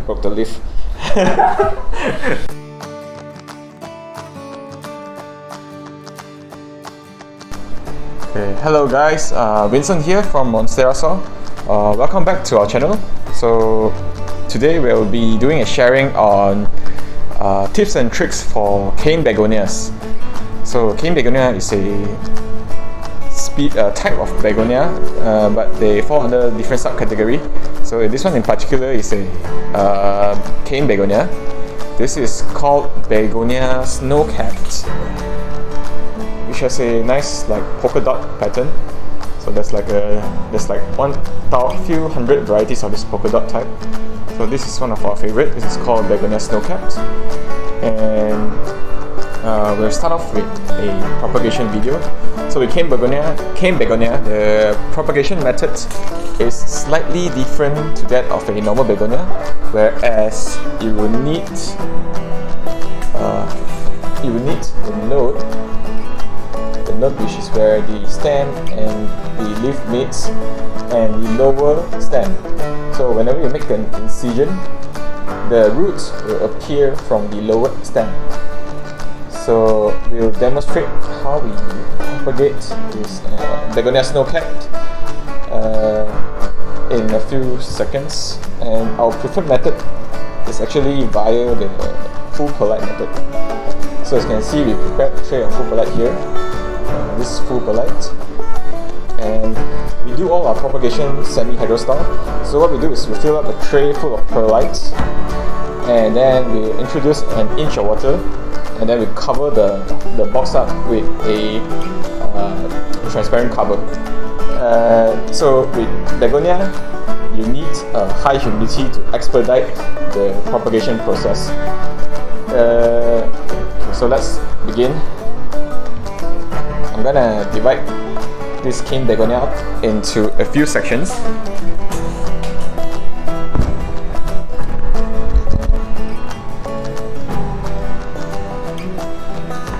broke the leaf. Okay, hello guys, Vincent here from Monsterasaur. Welcome back to our channel. So today we'll be doing a sharing on tips and tricks for cane begonias. So cane begonia is a type of begonia, but they fall under different subcategory. So this one in particular is a cane begonia. This is called Begonia snow-capped, which has a nice like polka dot pattern. So there's like few hundred varieties of this polka dot type. So this is one of our favorite. This is called Begonia snow-capped, and we'll start off with a propagation video. So with cane begonia, the propagation method is slightly different to that of a normal begonia, whereas you will need the node, which is where the stem and the leaf meets, and the lower stem. So whenever you make an incision, the roots will appear from the lower stem. So we'll demonstrate how we propagate this Begonia snow-capped in a few seconds, and our preferred method is actually via the full perlite method. So as you can see, we prepared a tray of full perlite here. This is full perlite, and we do all our propagation semi-hydro style. So what we do is we fill up a tray full of perlite, and then we introduce an inch of water, and then we cover the box up with a transparent cover. So with begonia, you need high humidity to expedite the propagation process. So let's begin. I'm gonna divide this cane begonia up into a few sections.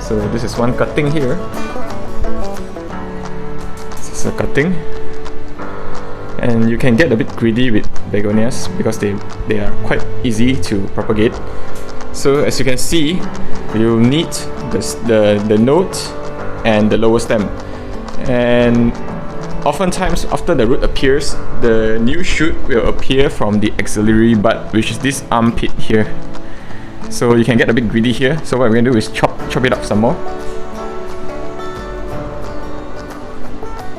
So this is one cutting here. This is a cutting, and you can get a bit greedy with begonias because they are quite easy to propagate. So as you can see, you need the node and the lower stem, and oftentimes after the root appears, the new shoot will appear from the axillary bud, which is this armpit here. So you can get a bit greedy here. So what we're gonna do is chop it up some more,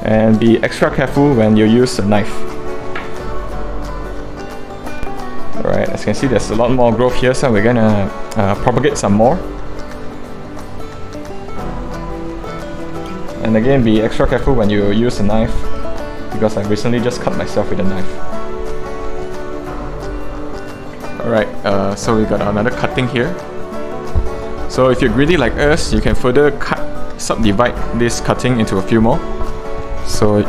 and be extra careful when you use a knife. Alright, as you can see, there's a lot more growth here, so we're gonna propagate some more. And again, be extra careful when you use a knife, because I recently just cut myself with a knife. Alright, so we got another cutting here. So if you're greedy like us, you can further subdivide this cutting into a few more. So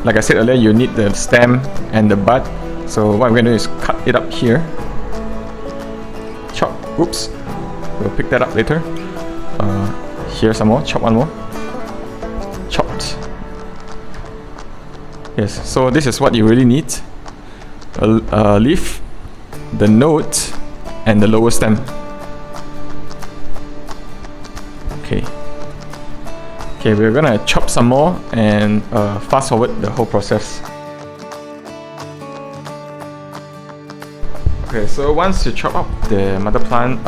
like I said earlier, you need the stem and the bud. So what we're going to do is cut it up here. Chop, oops, we'll pick that up later. Here some more, chop one more. Chopped. Yes, so this is what you really need. A leaf, the node, and the lower stem. Okay, we're gonna chop some more and fast forward the whole process. Okay, so once you chop up the mother plant,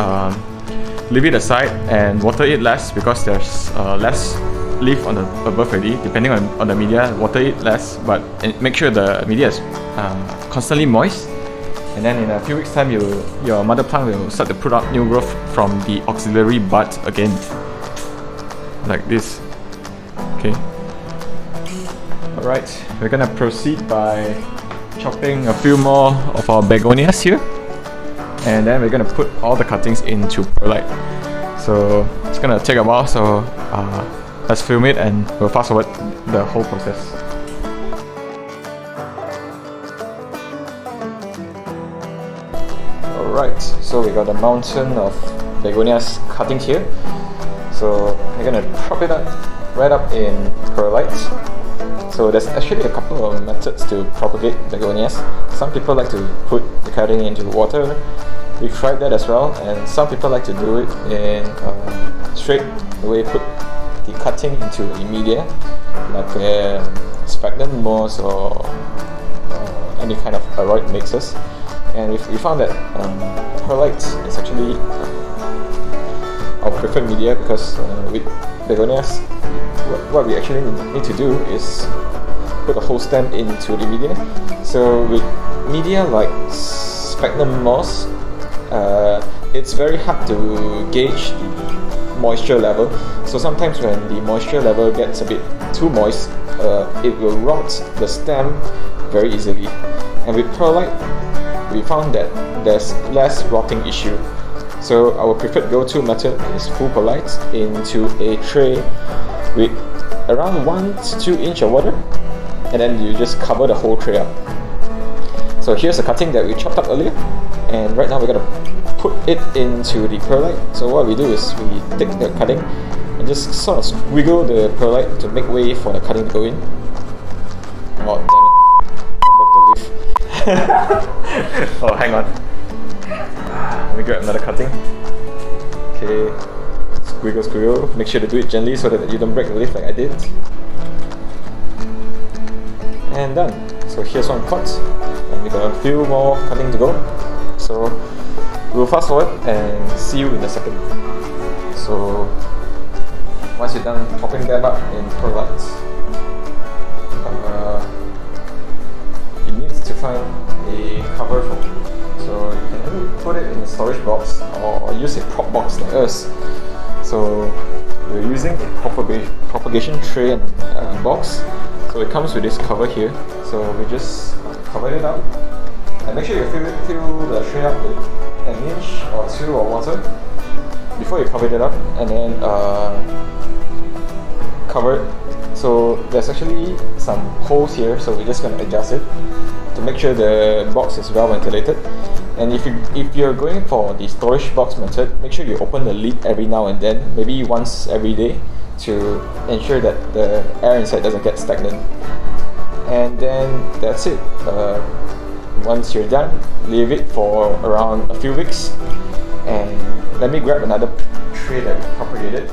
leave it aside and water it less, because there's less leaf on the above already. Depending on the media, water it less, but make sure the media is constantly moist. And then in a few weeks time, your mother plant will start to put out new growth from the auxiliary bud again, like this. Okay. Alright, we're gonna proceed by chopping a few more of our begonias here, and then we're gonna put all the cuttings into perlite. So it's gonna take a while, so let's film it and we'll fast forward the whole process. Alright, so we got a mountain of begonias cuttings here. So we're gonna prop it up right up in perlite. So there's actually a couple of methods to propagate begonias. Some people like to put the cutting into water. We've tried that as well, and some people like to do it in straight away, put the cutting into a media like sphagnum moss or any kind of aroid mixes. And we found that perlite is actually our preferred media, because with begonias, what we actually need to do is put a whole stem into the media. So with media like sphagnum moss, it's very hard to gauge the moisture level. So sometimes when the moisture level gets a bit too moist, it will rot the stem very easily. And with perlite, we found that there's less rotting issue. So our preferred go-to method is full perlite into a tray with around 1 to 2 inch of water, and then you just cover the whole tray up. So here's the cutting that we chopped up earlier, and right now we're gonna put it into the perlite. So what we do is we take the cutting and just sort of squiggle the perlite to make way for the cutting to go in. Oh damn it, I broke the leaf. Oh, hang on. Let me grab another cutting. Okay, squiggle, squiggle. Make sure to do it gently so that you don't break the leaf like I did. And done. So here's one cut, and we got a few more cutting to go. So we'll fast forward and see you in a second. So once you're done popping them up in perlite, you need to find a cover for it. So you can either put it in a storage box or use a prop box like us. So we're using a propagation tray and box. So it comes with this cover here. So we just cover it up, and make sure you fill the tray up with 1 inch or 2 of water before you cover it up, and then cover it. So there's actually some holes here, so we're just going to adjust it to make sure the box is well ventilated. And if you're going for the storage box method, make sure you open the lid every now and then, maybe once every day, to ensure that the air inside doesn't get stagnant. And then that's it. Once you're done, leave it for around a few weeks. And let me grab another tray that we propagated.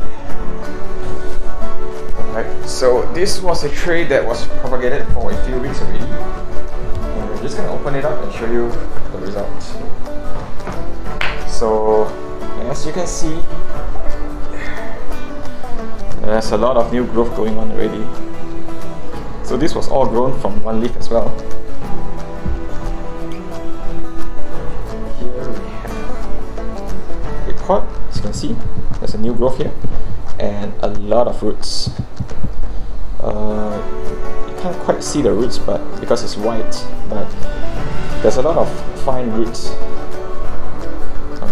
Alright, so this was a tray that was propagated for a few weeks already. And we're just gonna open it up and show you the result. So as you can see, there's a lot of new growth going on already. So this was all grown from one leaf as well. Here we have a pot, as you can see, there's a new growth here, and a lot of roots. You can't quite see the roots, but because it's white, but there's a lot of fine roots.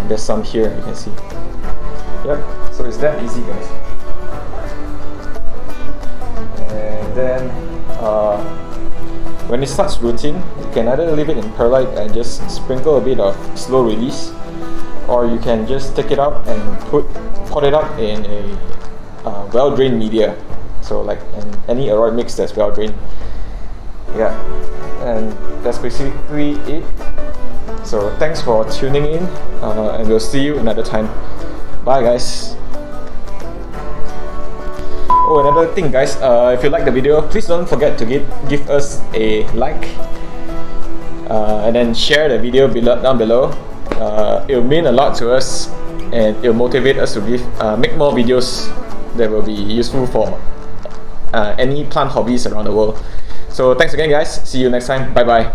There's some here, you can see. Yep, so it's that easy, guys. And then when it starts rooting, you can either leave it in perlite and just sprinkle a bit of slow release, or you can just take it out and pot it up in a well-drained media. So like any aroid mix that's well-drained. Yeah, and that's basically it. So thanks for tuning in, and we'll see you another time. Bye guys. Oh, another thing guys, if you like the video, please don't forget to give us a like, and then share the video down below. It'll mean a lot to us, and it'll motivate us to make more videos that will be useful for any plant hobbies around the world. So thanks again guys, see you next time, bye bye.